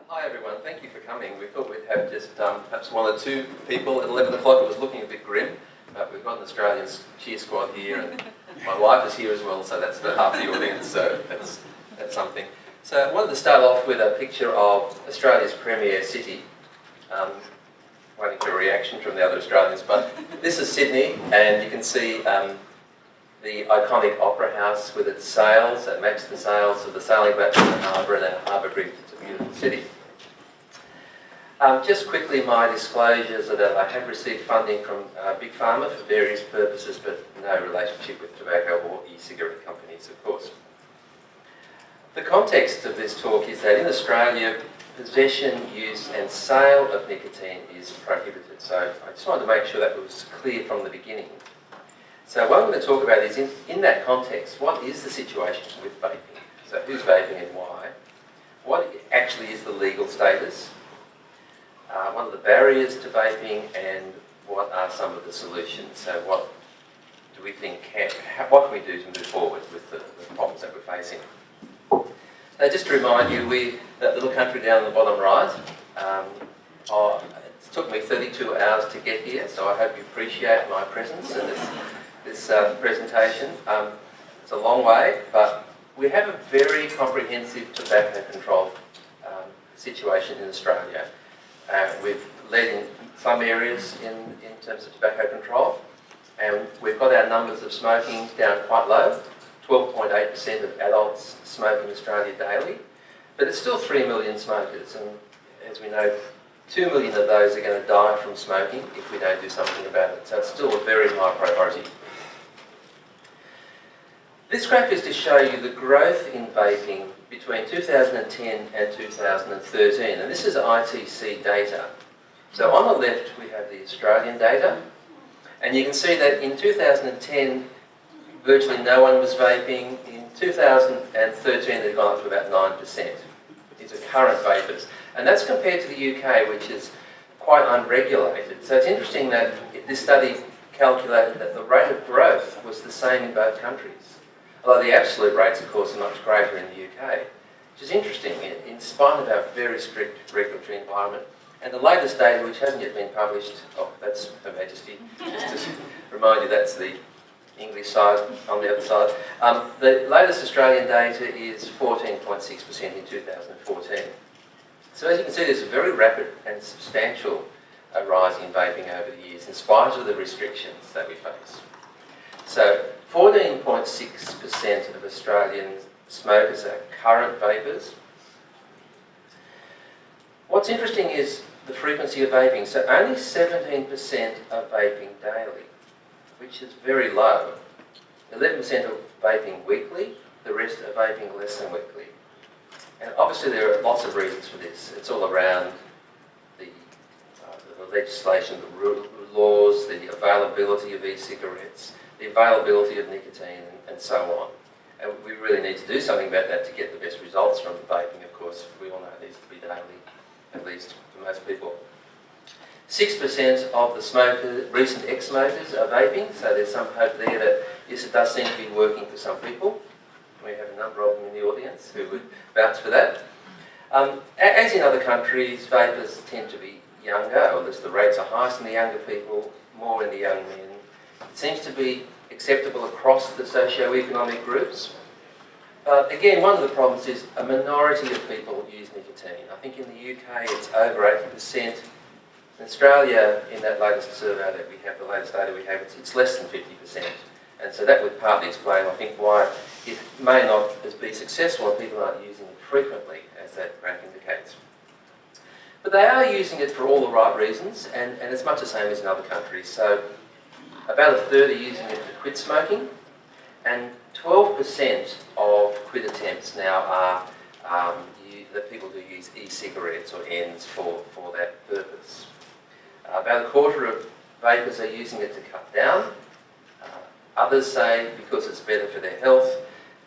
Hi everyone, thank you for coming. We thought we'd have just perhaps one or two people at 11 o'clock. It was looking a bit grim, but we've got an Australian cheer squad here, and my wife is here as well, so that's about half the audience, so that's something. So I wanted to start off with a picture of Australia's premier city. Waiting for a reaction from the other Australians, but this is Sydney, and you can see the iconic Opera House with its sails that match the sails of the sailing boats in the harbour, and our harbour bridge. It's a beautiful city. Just quickly, my disclosures are that I have received funding from Big Pharma for various purposes, but no relationship with tobacco or e-cigarette companies, of course. The context of this talk is that in Australia, possession, use and sale of nicotine is prohibited. So I just wanted to make sure that was clear from the beginning. So what I'm going to talk about is, in that context, what is the situation with vaping? So who's vaping and why? What actually is the legal status? What are the barriers to vaping, and what are some of the solutions? So what do we think, what can we do to move forward with the problems that we're facing? Now, just to remind you, that little country down the bottom right, it took me 32 hours to get here, so I hope you appreciate my presence in this presentation. It's a long way, but we have a very comprehensive tobacco control situation in Australia. We've led in some areas in terms of tobacco control, and we've got our numbers of smoking down quite low. 12.8% of adults smoke in Australia daily, but it's still 3 million smokers, and as we know, 2 million of those are going to die from smoking if we don't do something about it, so it's still a very high priority. This graph is to show you the growth in vaping between 2010 and 2013, and this is ITC data. So on the left we have the Australian data, and you can see that in 2010 virtually no one was vaping. In 2013 they've gone up to about 9%. These are current vapers, and that's compared to the UK, which is quite unregulated. So it's interesting that this study calculated that the rate of growth was the same in both countries. Although the absolute rates, of course, are much greater in the UK, which is interesting in spite of our very strict regulatory environment. And the latest data, which hasn't yet been published, oh, that's Her Majesty, just to remind you that's the English side on the other side. The latest Australian data is 14.6% in 2014. So as you can see, there's a very rapid and substantial rise in vaping over the years, in spite of the restrictions that we face. So 14.6% of Australian smokers are current vapers. What's interesting is the frequency of vaping. So only 17% are vaping daily, which is very low. 11% are vaping weekly, the rest are vaping less than weekly. And obviously there are lots of reasons for this. It's all around the legislation, the laws, the availability of e-cigarettes, the availability of nicotine, and so on. And we really need to do something about that to get the best results from vaping, of course. We all know it needs to be daily, at least for most people. 6% of the recent ex-smokers are vaping, so there's some hope there that, yes, it does seem to be working for some people. We have a number of them in the audience who would vouch for that. As in other countries, vapers tend to be younger, or at least the rates are highest in the younger people, more in the young men. It seems to be acceptable across the socio-economic groups. But again, one of the problems is a minority of people use nicotine. I think in the UK it's over 80%. In Australia, in that latest survey that we have, the latest data we have, it's less than 50%. And so that would partly explain, I think, why it may not be successful if people aren't using it frequently, as that graph indicates. But they are using it for all the right reasons, and it's much the same as in other countries. So about a third are using it to quit smoking, and 12% of quit attempts now are that people who use e-cigarettes or ends for that purpose. About a quarter of vapers are using it to cut down. Others say because it's better for their health.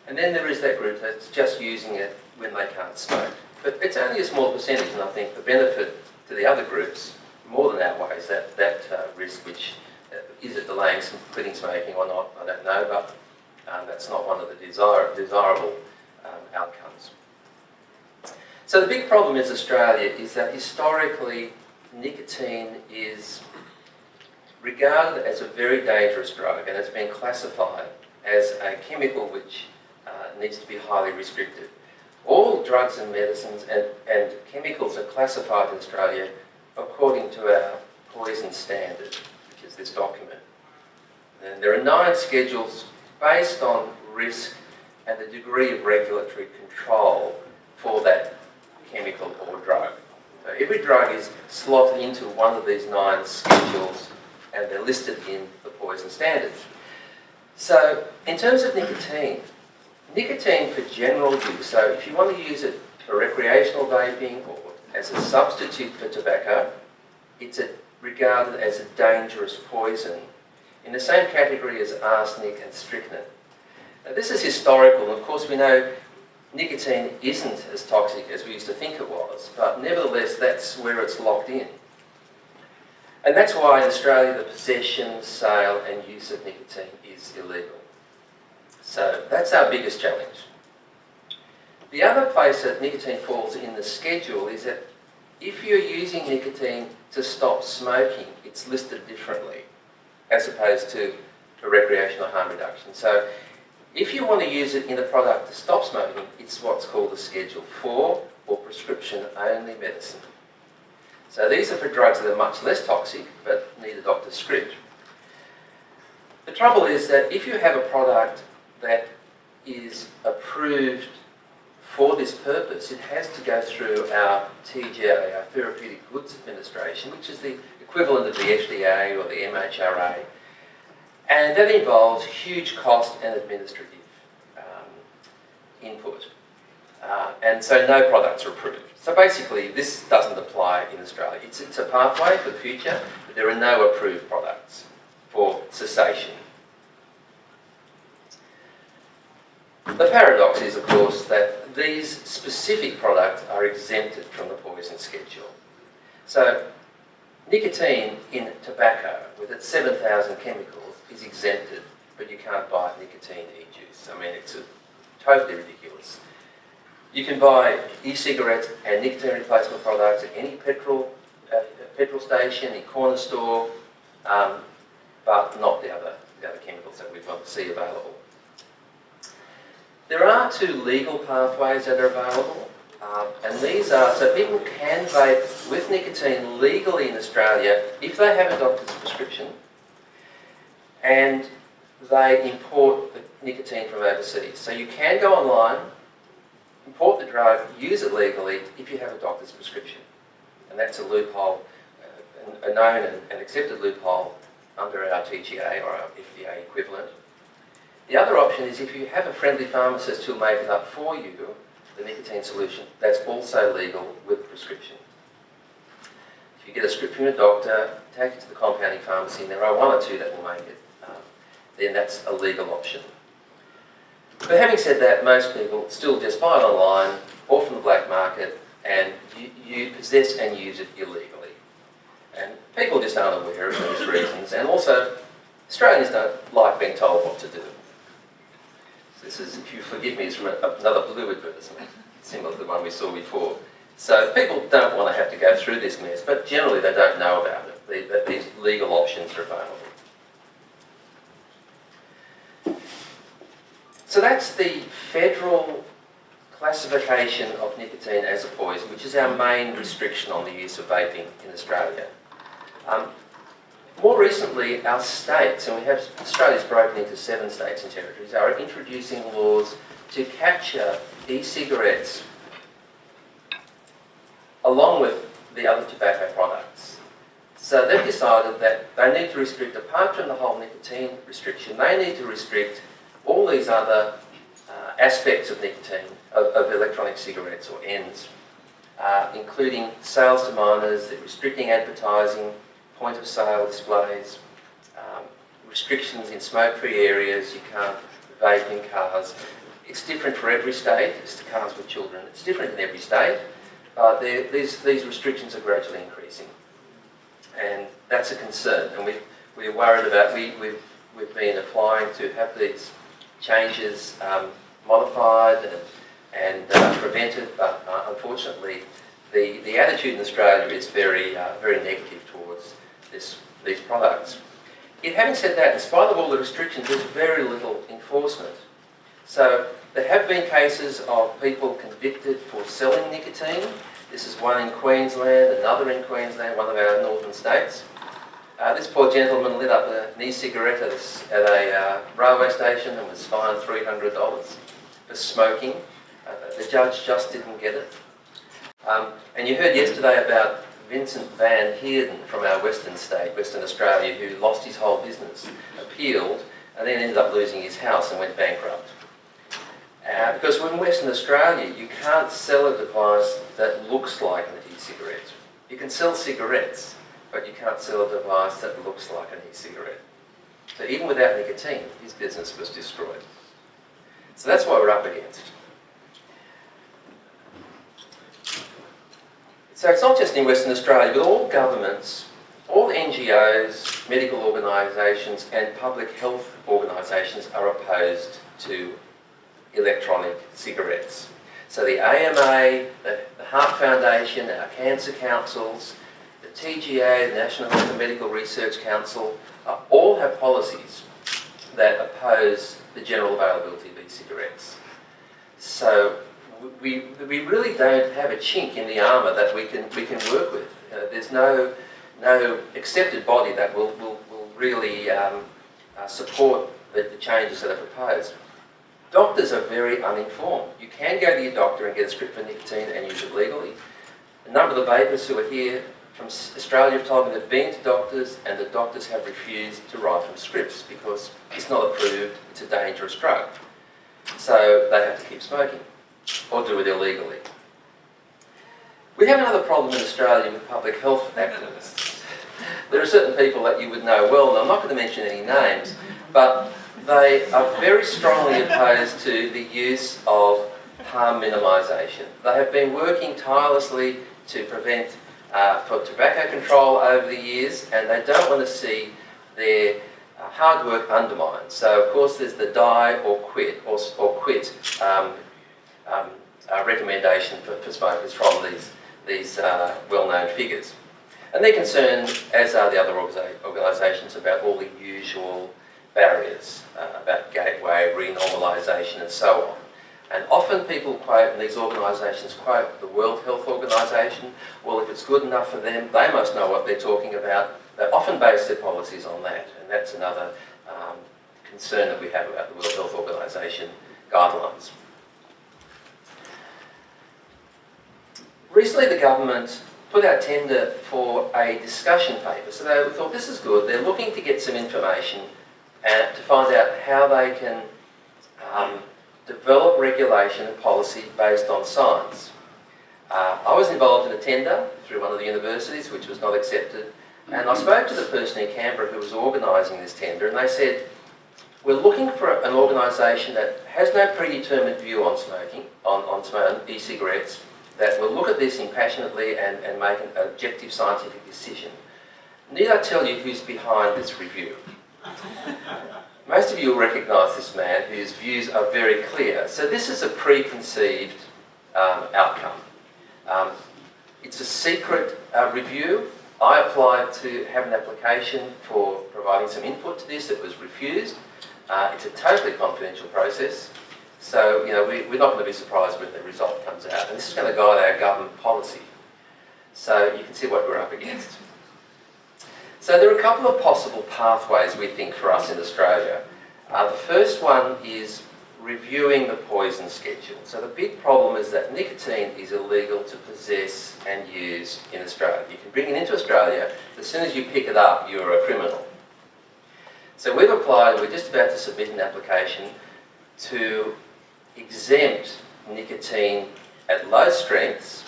And then there is that group that's just using it when they can't smoke. But it's only a small percentage, and I think the benefit to the other groups more than outweighs that risk, which is it delaying quitting smoking or not, I don't know, but that's not one of the desirable outcomes. So the big problem in Australia is that historically nicotine is regarded as a very dangerous drug and has been classified as a chemical which needs to be highly restricted. All drugs and medicines and chemicals are classified in Australia according to our poison standard, which is this document. And there are 9 schedules based on risk and the degree of regulatory control for that chemical or drug. So every drug is slotted into one of these 9 schedules and they're listed in the poison standards. So in terms of nicotine for general use, so if you want to use it for recreational vaping or as a substitute for tobacco, it's regarded as a dangerous poison in the same category as arsenic and strychnine. Now this is historical, and of course we know nicotine isn't as toxic as we used to think it was, but nevertheless that's where it's locked in. And that's why in Australia the possession, sale and use of nicotine is illegal. So that's our biggest challenge. The other place that nicotine falls in the schedule is that if you're using nicotine to stop smoking, it's listed differently as opposed to for recreational harm reduction. So if you want to use it in a product to stop smoking, it's what's called a Schedule 4 or prescription-only medicine. So these are for drugs that are much less toxic but need a doctor's script. The trouble is that if you have a product that is approved for this purpose, it has to go through our TGA, our Therapeutic Goods Administration, which is the equivalent of the FDA or the MHRA. And that involves huge cost and administrative input. And so no products are approved. So basically this doesn't apply in Australia. It's a pathway for the future, but there are no approved products for cessation. The paradox is, of course, that these specific products are exempted from the poison schedule. So nicotine in tobacco, with its 7,000 chemicals, is exempted, but you can't buy nicotine e-juice. I mean, it's totally ridiculous. You can buy e-cigarettes and nicotine replacement products at any petrol station, any corner store, but not the other chemicals that we've got to see available. There are 2 legal pathways that are available, and these are, so people can vape with nicotine legally in Australia if they have a doctor's prescription and they import the nicotine from overseas. So you can go online, import the drug, use it legally if you have a doctor's prescription. And that's a loophole, a known and accepted loophole under our TGA or our FDA equivalent. The other option is if you have a friendly pharmacist who'll make it up for you, the nicotine solution, that's also legal with prescription. If you get a script from your doctor, take it to the compounding pharmacy, and there are 1 or 2 that will make it, then that's a legal option. But having said that, most people still just buy it online or from the black market, and you possess and use it illegally. And people just aren't aware of these reasons, and also Australians don't like being told what to do. This is, if you forgive me, is from another blue advertisement, similar to the one we saw before. So people don't want to have to go through this mess, but generally they don't know about it, that these legal options are available. So that's the federal classification of nicotine as a poison, which is our main restriction on the use of vaping in Australia. More recently, our states, and we have Australia's broken into 7 states and territories, are introducing laws to capture e-cigarettes along with the other tobacco products. So they've decided that they need to restrict, apart from the whole nicotine restriction, they need to restrict all these other aspects of nicotine, of electronic cigarettes or ends, including sales to minors, they're restricting advertising, point of sale displays, restrictions in smoke-free areas, you can't vape in cars. It's different for every state, it's the cars with children, it's different in every state, but these restrictions are gradually increasing. And that's a concern, and we're worried about, we've been applying to have these changes modified and and prevent it, but unfortunately the attitude in Australia is very negative towards these products. Yet having said that, in spite of all the restrictions, there's very little enforcement. So there have been cases of people convicted for selling nicotine. This is one in Queensland, another in Queensland, one of our northern states. This poor gentleman lit up an e-cigarette at a railway station and was fined $300 for smoking. The judge just didn't get it. And you heard yesterday about Vincent Van Heerden from our western state, Western Australia, who lost his whole business, appealed, and then ended up losing his house and went bankrupt. Because in Western Australia, you can't sell a device that looks like an e-cigarette. You can sell cigarettes, but you can't sell a device that looks like an e-cigarette. So even without nicotine, his business was destroyed. So that's what we're up against. So it's not just in Western Australia, but all governments, all NGOs, medical organisations and public health organisations are opposed to electronic cigarettes. So the AMA, the Heart Foundation, our cancer councils, the TGA, the National Health and Medical Research Council, all have policies that oppose the general availability of e-cigarettes. So we really don't have a chink in the armour that we can work with. There's no accepted body that will really support the changes that are proposed. Doctors are very uninformed. You can go to your doctor and get a script for nicotine and use it legally. A number of the vapers who are here from Australia have told me they've been to doctors and the doctors have refused to write them scripts because it's not approved, it's a dangerous drug. So they have to keep smoking or do it illegally. We have another problem in Australia with public health activists. There are certain people that you would know well, and I'm not going to mention any names, but they are very strongly opposed to the use of harm minimisation. They have been working tirelessly to prevent for tobacco control over the years, and they don't want to see their hard work undermined. So of course there's the die or quit recommendation for smokers from these well-known figures. And they're concerned, as are the other organisations, about all the usual barriers, about gateway, renormalisation and so on. And often people quote, and these organisations quote the World Health Organisation, well, if it's good enough for them, they must know what they're talking about. They often base their policies on that, and that's another concern that we have about the World Health Organisation guidelines. Recently the government put out tender for a discussion paper, so they thought this is good. They're looking to get some information and to find out how they can develop regulation and policy based on science. I was involved in a tender through one of the universities which was not accepted, and I spoke to the person in Canberra who was organising this tender, and they said, we're looking for an organisation that has no predetermined view on smoking, on e-cigarettes, that will look at this impassionately and make an objective scientific decision. Need I tell you who's behind this review? Most of you will recognise this man whose views are very clear. So this is a preconceived outcome. It's a secret review. I applied to have an application for providing some input to this. It was refused. It's a totally confidential process. So, you know, we're not going to be surprised when the result comes out. And this is going to guide our government policy. So you can see what we're up against. So there are a couple of possible pathways, we think, for us in Australia. The first one is reviewing the poison schedule. So the big problem is that nicotine is illegal to possess and use in Australia. You can bring it into Australia, but as soon as you pick it up, you're a criminal. So we've applied, we're just about to submit an application to exempt nicotine at low strengths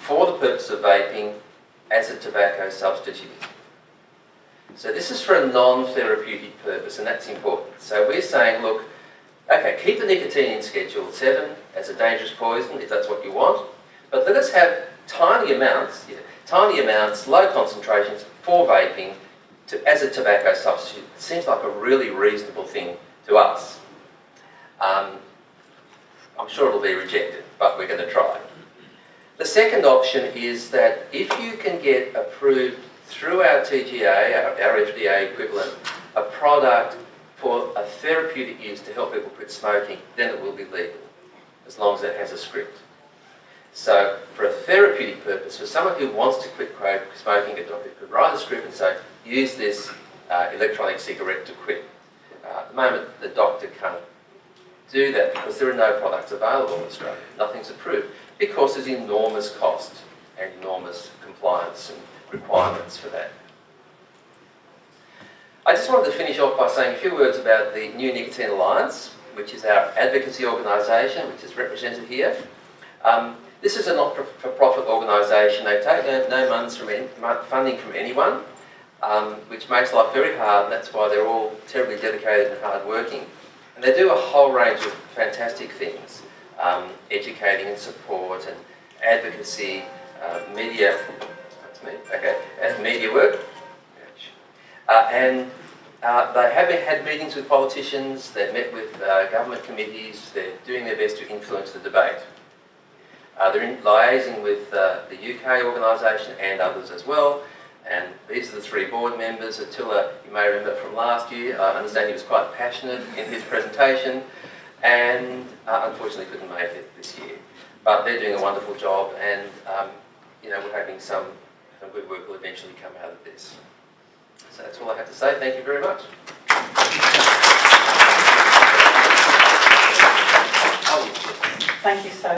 for the purpose of vaping as a tobacco substitute. So this is for a non-therapeutic purpose, and that's important. So we're saying, look, okay, keep the nicotine in Schedule 7 as a dangerous poison, if that's what you want, but let us have tiny amounts, low concentrations for vaping as a tobacco substitute. It seems like a really reasonable thing to us. I'm sure it'll be rejected, but we're going to try. The second option is that if you can get approved through our TGA, our FDA equivalent, a product for a therapeutic use to help people quit smoking, then it will be legal, as long as it has a script. So for a therapeutic purpose, for someone who wants to quit smoking, a doctor could write a script and say, use this electronic cigarette to quit. At the moment, the doctor can't do that because there are no products available in Australia. Nothing's approved because there's enormous cost and enormous compliance and requirements for that. I just wanted to finish off by saying a few words about the new Nicotine Alliance, which is our advocacy organisation, which is represented here. This is a not-for-profit organisation. They take no funding from anyone, which makes life very hard, and that's why they're all terribly dedicated and hard-working. And they do a whole range of fantastic things, educating and support and advocacy, media, that's me, okay, and media work. And they have had meetings with politicians, they've met with government committees, they're doing their best to influence the debate. They're liaising with the UK organisation and others as well. And these are the three board members. Attila, you may remember from last year, I understand he was quite passionate in his presentation and unfortunately couldn't make it this year. But they're doing a wonderful job, and you know, we're hoping some good work will eventually come out of this. So that's all I have to say. Thank you very much. Thank you so